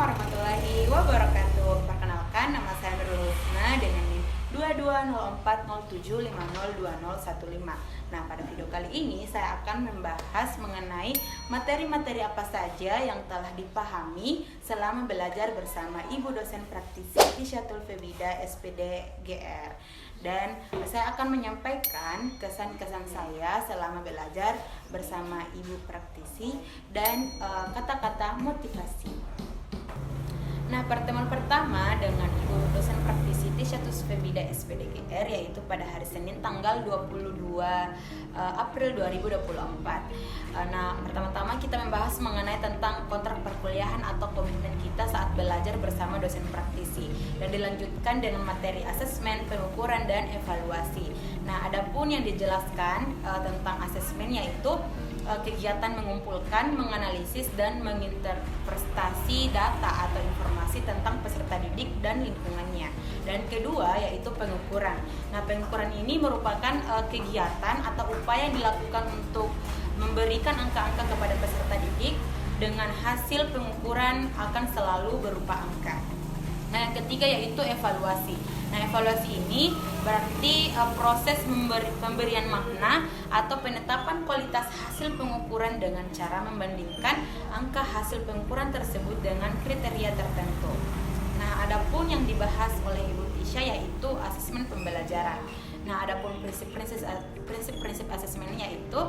warahmatullahi wabarakatuh. Perkenalkan, nama saya Nurul Husna dengan NIM 220407502015. Nah, pada video kali ini saya akan membahas mengenai materi-materi apa saja yang telah dipahami selama belajar bersama Ibu dosen praktisi Tisyatul Febida SPD GR. Dan saya akan menyampaikan kesan-kesan saya selama belajar bersama Ibu praktisi dan kata-kata motivasi. Nah, pertemuan pertama dengan Ibu dosen praktisi Tisyatul Febida SPD GR yaitu pada hari Senin tanggal 22 April 2024. Nah, pertama-tama kita membahas mengenai tentang kontrak perkuliahan atau komitmen kita saat belajar bersama dosen praktisi, dan dilanjutkan dengan materi asesmen, pengukuran, dan evaluasi. Nah, adapun yang dijelaskan tentang asesmen yaitu kegiatan mengumpulkan, menganalisis, dan menginterpretasi data atau informasi tentang peserta didik dan lingkungannya. Dan kedua yaitu pengukuran. Nah, pengukuran ini merupakan kegiatan atau upaya yang dilakukan untuk memberikan angka-angka kepada peserta didik, dengan hasil pengukuran akan selalu berupa angka. Nah, yang ketiga yaitu evaluasi. Nah, evaluasi ini berarti proses pemberian makna atau penetapan kualitas hasil pengukuran dengan cara membandingkan angka hasil pengukuran tersebut dengan kriteria tertentu. Nah, adapun yang dibahas oleh Ibu Tisha yaitu asesmen pembelajaran. Nah, adapun prinsip-prinsip asesmennya yaitu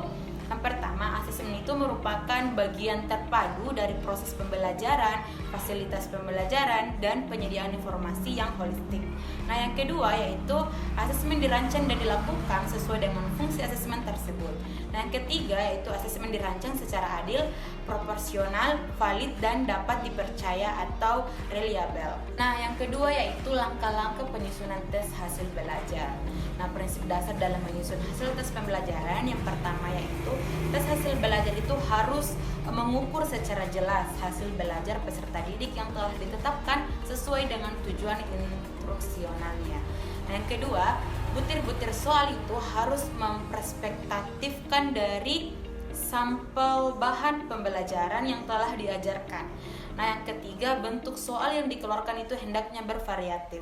yang pertama, asesmen itu merupakan bagian terpadu dari proses pembelajaran, fasilitas pembelajaran, dan penyediaan informasi yang holistik. Nah, yang kedua yaitu asesmen dirancang dan dilakukan sesuai dengan fungsi asesmen tersebut. Nah, yang ketiga yaitu asesmen dirancang secara adil, proporsional, valid, dan dapat dipercaya atau reliable. Nah, yang kedua yaitu langkah-langkah penyusunan tes hasil belajar. Nah, prinsip dasar dalam menyusun hasil tes pembelajaran yang pertama yaitu tes hasil belajar itu harus mengukur secara jelas hasil belajar peserta didik yang telah ditetapkan sesuai dengan tujuan instruksionalnya. Nah, yang kedua, butir-butir soal itu harus memperspektifkan dari sampel bahan pembelajaran yang telah diajarkan. Nah, yang ketiga, bentuk soal yang dikeluarkan itu hendaknya bervariatif.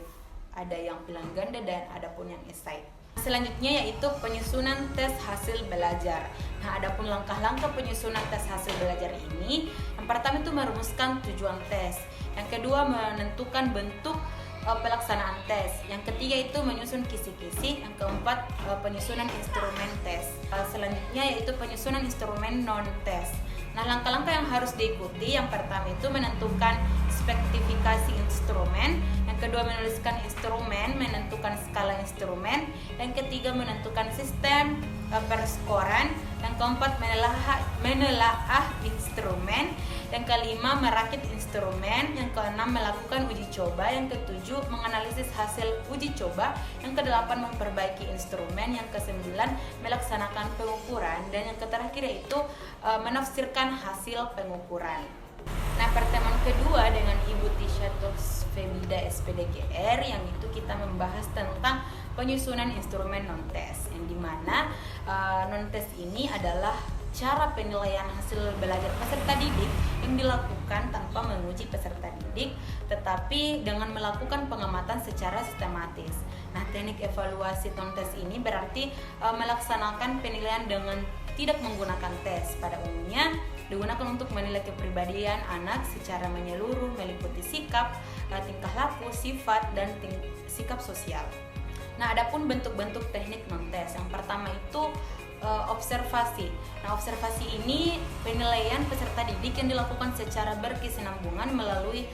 Ada yang pilihan ganda dan ada pun yang esai. Selanjutnya yaitu penyusunan tes hasil belajar. Nah, adapun langkah-langkah penyusunan tes hasil belajar ini, yang pertama itu merumuskan tujuan tes. Yang kedua, menentukan bentuk pelaksanaan tes. Yang ketiga itu menyusun kisi-kisi. Yang keempat, penyusunan instrumen tes. Selanjutnya yaitu penyusunan instrumen non-tes. Nah, langkah-langkah yang harus diikuti, yang pertama itu menentukan spesifikasi instrumen, yang kedua menuliskan instrumen, menentukan skala instrumen, yang ketiga menentukan sistem perskoran, yang keempat menelaah instrumen, yang kelima merakit instrumen, yang keenam melakukan uji coba, yang ketujuh menganalisis hasil uji coba, yang kedelapan memperbaiki instrumen, yang kesembilan melaksanakan pengukuran, dan yang terakhir yaitu menafsirkan hasil pengukuran. Nah, pertemuan kedua dengan Ibu Tisyatul Febida SPD GR yang itu kita membahas tentang penyusunan instrumen non-tes, yang dimana non-tes ini adalah cara penilaian hasil belajar peserta didik yang dilakukan tanpa menguji peserta didik, tetapi dengan melakukan pengamatan secara sistematis. Nah, teknik evaluasi non-tes ini berarti melaksanakan penilaian dengan tidak menggunakan tes. Pada umumnya digunakan untuk menilai kepribadian anak secara menyeluruh, meliputi sikap, tingkah laku, sifat, dan sikap sosial. Nah, adapun bentuk-bentuk teknik non-tes. Yang pertama itu observasi. Nah, observasi ini penilaian peserta didik yang dilakukan secara berkesinambungan melalui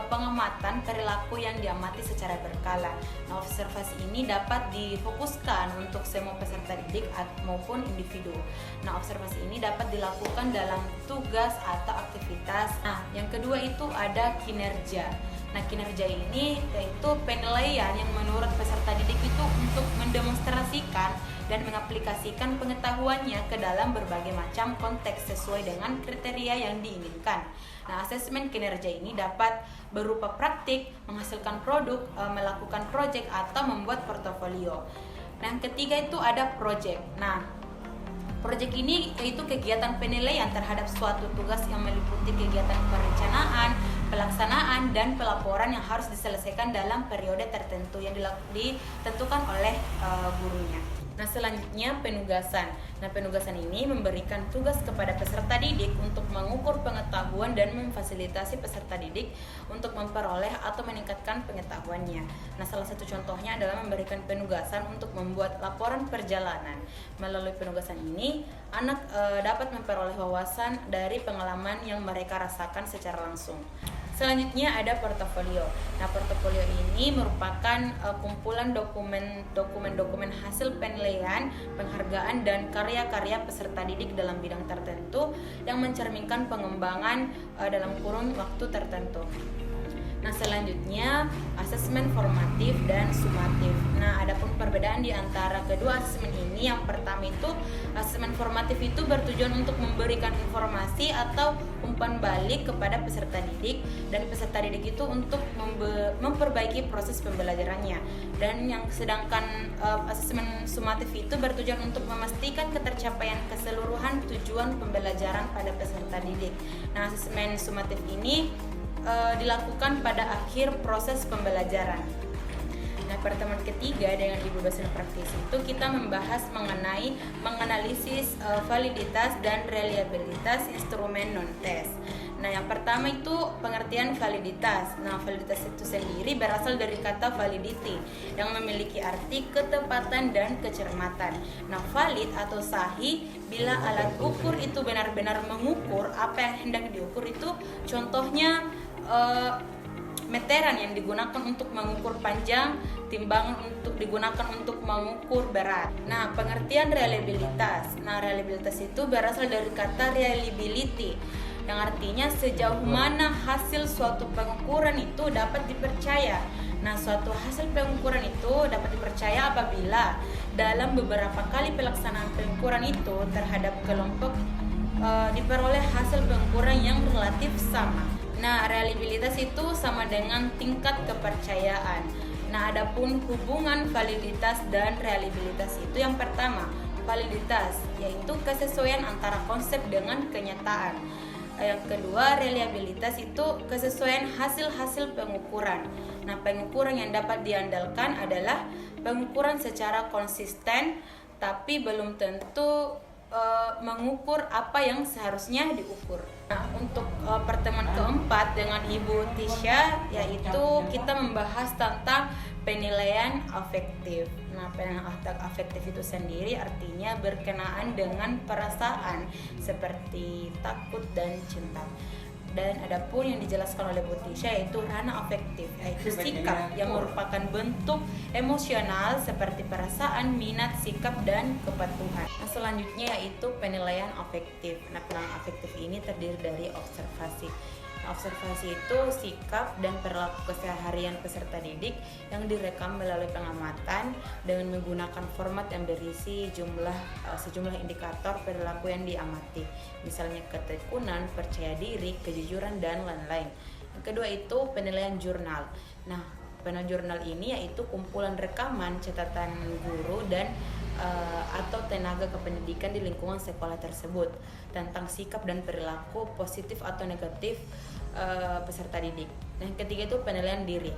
pengamatan perilaku yang diamati secara berkala. Nah, observasi ini dapat difokuskan untuk semua peserta didik maupun individu. Nah, observasi ini dapat dilakukan dalam tugas atau aktivitas. Nah, yang kedua itu ada kinerja. Nah, kinerja ini yaitu penilaian yang menurut peserta didik itu untuk mendemonstrasikan dan mengaplikasikan pengetahuannya ke dalam berbagai macam konteks sesuai dengan kriteria yang diinginkan. Nah, asesmen kinerja ini dapat berupa praktik, menghasilkan produk, melakukan proyek, atau membuat portofolio. Nah, yang ketiga itu ada proyek. Nah, proyek ini yaitu kegiatan penilaian terhadap suatu tugas yang meliputi kegiatan perencanaan, pelaksanaan dan pelaporan yang harus diselesaikan dalam periode tertentu yang ditentukan oleh gurunya. Nah, selanjutnya penugasan. Nah, penugasan ini memberikan tugas kepada peserta didik untuk mengukur pengetahuan dan memfasilitasi peserta didik untuk memperoleh atau meningkatkan pengetahuannya. Nah, salah satu contohnya adalah memberikan penugasan untuk membuat laporan perjalanan. Melalui penugasan ini, anak dapat memperoleh wawasan dari pengalaman yang mereka rasakan secara langsung. Selanjutnya ada portofolio. Nah, portofolio ini merupakan kumpulan dokumen hasil penilaian, penghargaan, dan karya-karya peserta didik dalam bidang tertentu yang mencerminkan pengembangan dalam kurun waktu tertentu. Nah, selanjutnya asesmen formatif dan sumatif. Nah, adapun perbedaan di antara kedua asesmen ini, yang pertama itu asesmen formatif itu bertujuan untuk memberikan informasi atau umpan balik kepada peserta didik, dan peserta didik itu untuk memperbaiki proses pembelajarannya. Dan yang sedangkan asesmen sumatif itu bertujuan untuk memastikan ketercapaian keseluruhan tujuan pembelajaran pada peserta didik. Nah, asesmen sumatif ini dilakukan pada akhir proses pembelajaran. Nah, pertemuan ketiga dengan ibu dosen praktisi itu kita membahas mengenai menganalisis validitas dan reliabilitas instrumen non-tes. Nah, yang pertama itu pengertian validitas. Nah, validitas itu sendiri berasal dari kata validity yang memiliki arti ketepatan dan kecermatan. Nah, valid atau sahih bila alat ukur itu benar-benar mengukur apa yang hendak diukur itu, contohnya meteran yang digunakan untuk mengukur panjang, timbangan untuk digunakan untuk mengukur berat. Nah, pengertian reliabilitas. Nah, reliabilitas itu berasal dari kata reliability yang artinya sejauh mana hasil suatu pengukuran itu dapat dipercaya. Nah, suatu hasil pengukuran itu dapat dipercaya apabila dalam beberapa kali pelaksanaan pengukuran itu terhadap kelompok diperoleh hasil pengukuran yang relatif sama. Nah, reliabilitas itu sama dengan tingkat kepercayaan. Nah, adapun hubungan validitas dan reliabilitas itu, yang pertama, validitas yaitu kesesuaian antara konsep dengan kenyataan. Yang kedua, reliabilitas itu kesesuaian hasil-hasil pengukuran. Nah, pengukuran yang dapat diandalkan adalah pengukuran secara konsisten, tapi belum tentu mengukur apa yang seharusnya diukur. Nah, untuk pertemuan keempat dengan Ibu Tisha, yaitu kita membahas tentang penilaian afektif. Nah, penilaian afektif itu sendiri artinya berkenaan dengan perasaan seperti takut dan cinta. Dan adapun yang dijelaskan oleh Bu Tisha yaitu ranah afektif, yaitu sikap yang merupakan bentuk emosional seperti perasaan, minat, sikap, dan kepatuhan. Nah, selanjutnya yaitu penilaian afektif. Nah, penilaian afektif ini terdiri dari observasi. Nah, observasi itu sikap dan perilaku keseharian peserta didik yang direkam melalui pengamatan dengan menggunakan format yang berisi sejumlah indikator perilaku yang diamati, misalnya ketekunan, percaya diri, kejujuran, dan lain-lain. Yang kedua itu penilaian jurnal. Nah, penilaian jurnal ini yaitu kumpulan rekaman catatan guru dan atau tenaga kependidikan di lingkungan sekolah tersebut tentang sikap dan perilaku positif atau negatif peserta didik. Nah, yang ketiga itu penilaian diri.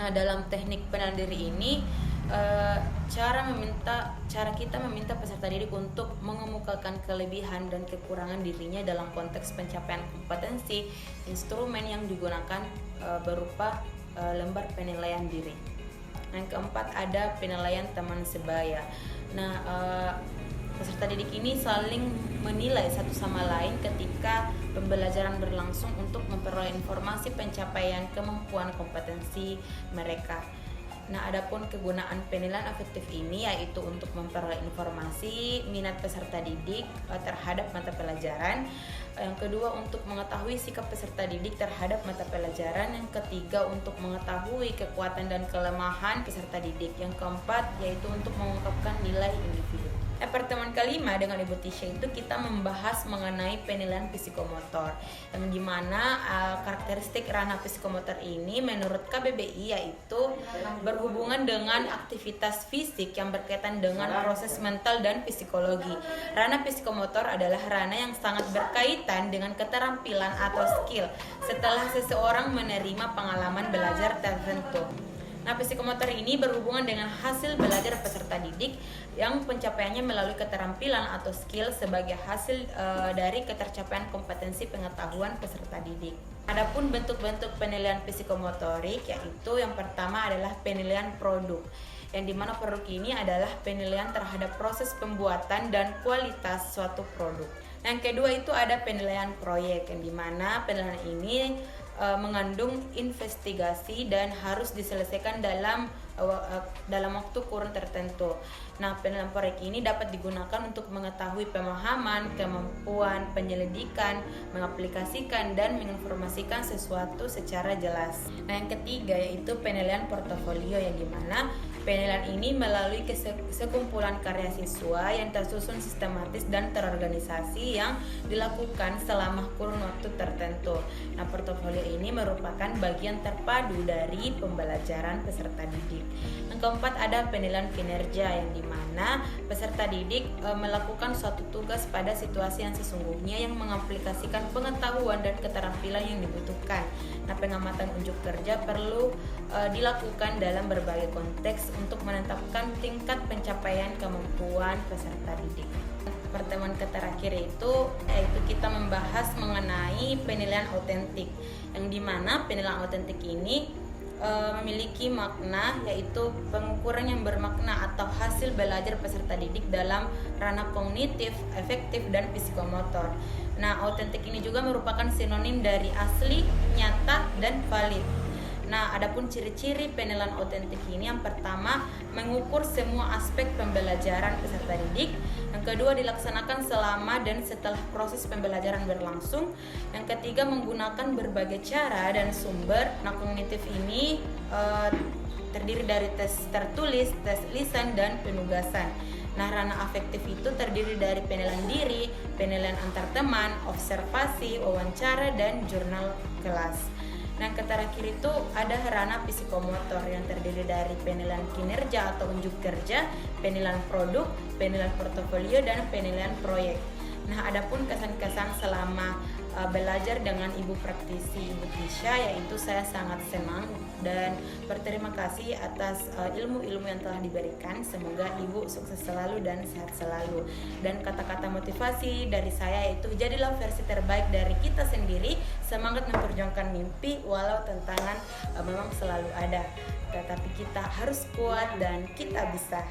Nah, dalam teknik penilaian diri ini cara kita meminta peserta didik untuk mengemukakan kelebihan dan kekurangan dirinya dalam konteks pencapaian kompetensi. Instrumen yang digunakan berupa lembar penilaian diri. Yang keempat ada penilaian teman sebaya. Nah, peserta didik ini saling menilai satu sama lain ketika pembelajaran berlangsung untuk memperoleh informasi pencapaian kemampuan kompetensi mereka. Nah, adapun kegunaan penilaian afektif ini yaitu untuk memperoleh informasi minat peserta didik terhadap mata pelajaran. Yang kedua, untuk mengetahui sikap peserta didik terhadap mata pelajaran. Yang ketiga, untuk mengetahui kekuatan dan kelemahan peserta didik. Yang keempat, yaitu untuk mengungkapkan nilai individu. Pertemuan kelima dengan Ibu Tisha itu kita membahas mengenai penilaian psikomotor, yang dimana karakteristik ranah psikomotor ini menurut KBBI yaitu berhubungan dengan aktivitas fisik yang berkaitan dengan proses mental dan psikologi. Ranah psikomotor adalah ranah yang sangat berkaitan dengan keterampilan atau skill setelah seseorang menerima pengalaman belajar tertentu. Nah, psikomotor ini berhubungan dengan hasil belajar peserta didik yang pencapaiannya melalui keterampilan atau skill sebagai hasil dari ketercapaian kompetensi pengetahuan peserta didik. Adapun bentuk-bentuk penilaian psikomotorik yaitu yang pertama adalah penilaian produk, yang dimana produk ini adalah penilaian terhadap proses pembuatan dan kualitas suatu produk. Yang kedua itu ada penilaian proyek, yang dimana penilaian ini mengandung investigasi dan harus diselesaikan dalam waktu kurun tertentu. Nah, penilaian proyek ini dapat digunakan untuk mengetahui pemahaman, kemampuan, penyelidikan, mengaplikasikan, dan menginformasikan sesuatu secara jelas. Nah, yang ketiga yaitu penilaian portofolio, yang dimana penilaian ini melalui sekumpulan karya siswa yang tersusun sistematis dan terorganisasi yang dilakukan selama kurun waktu tertentu. Nah, portofolio ini merupakan bagian terpadu dari pembelajaran peserta didik. Yang keempat ada penilaian kinerja, yang dimana peserta didik melakukan suatu tugas pada situasi yang sesungguhnya yang mengaplikasikan pengetahuan dan keterampilan yang dibutuhkan. Nah, pengamatan unjuk kerja perlu dilakukan dalam berbagai konteks untuk menetapkan tingkat pencapaian kemampuan peserta didik. Pertemuan terakhir yaitu kita membahas mengenai penilaian autentik, yang dimana penilaian autentik ini memiliki makna yaitu pengukuran yang bermakna atau hasil belajar peserta didik dalam ranah kognitif, efektif, dan psikomotor. Nah, autentik ini juga merupakan sinonim dari asli, nyata, dan valid. Nah, adapun ciri-ciri penilaian autentik ini, yang pertama mengukur semua aspek pembelajaran peserta didik, yang kedua dilaksanakan selama dan setelah proses pembelajaran berlangsung, yang ketiga menggunakan berbagai cara dan sumber. Nah, kognitif ini terdiri dari tes tertulis, tes lisan, dan penugasan. Nah, ranah afektif itu terdiri dari penilaian diri, penilaian antar teman, observasi, wawancara, dan jurnal kelas. Nah, yang terakhir itu ada ranah psikomotor yang terdiri dari penilaian kinerja atau unjuk kerja, penilaian produk, penilaian portofolio, dan penilaian proyek. Nah, adapun kesan-kesan selama belajar dengan Ibu praktisi Ibu Tisha, yaitu saya sangat senang dan berterima kasih atas ilmu-ilmu yang telah diberikan. Semoga Ibu sukses selalu dan sehat selalu. Dan kata-kata motivasi dari saya yaitu jadilah versi terbaik dari kita sendiri, semangat memperjuangkan mimpi walau tantangan memang selalu ada, tetapi kita harus kuat dan kita bisa.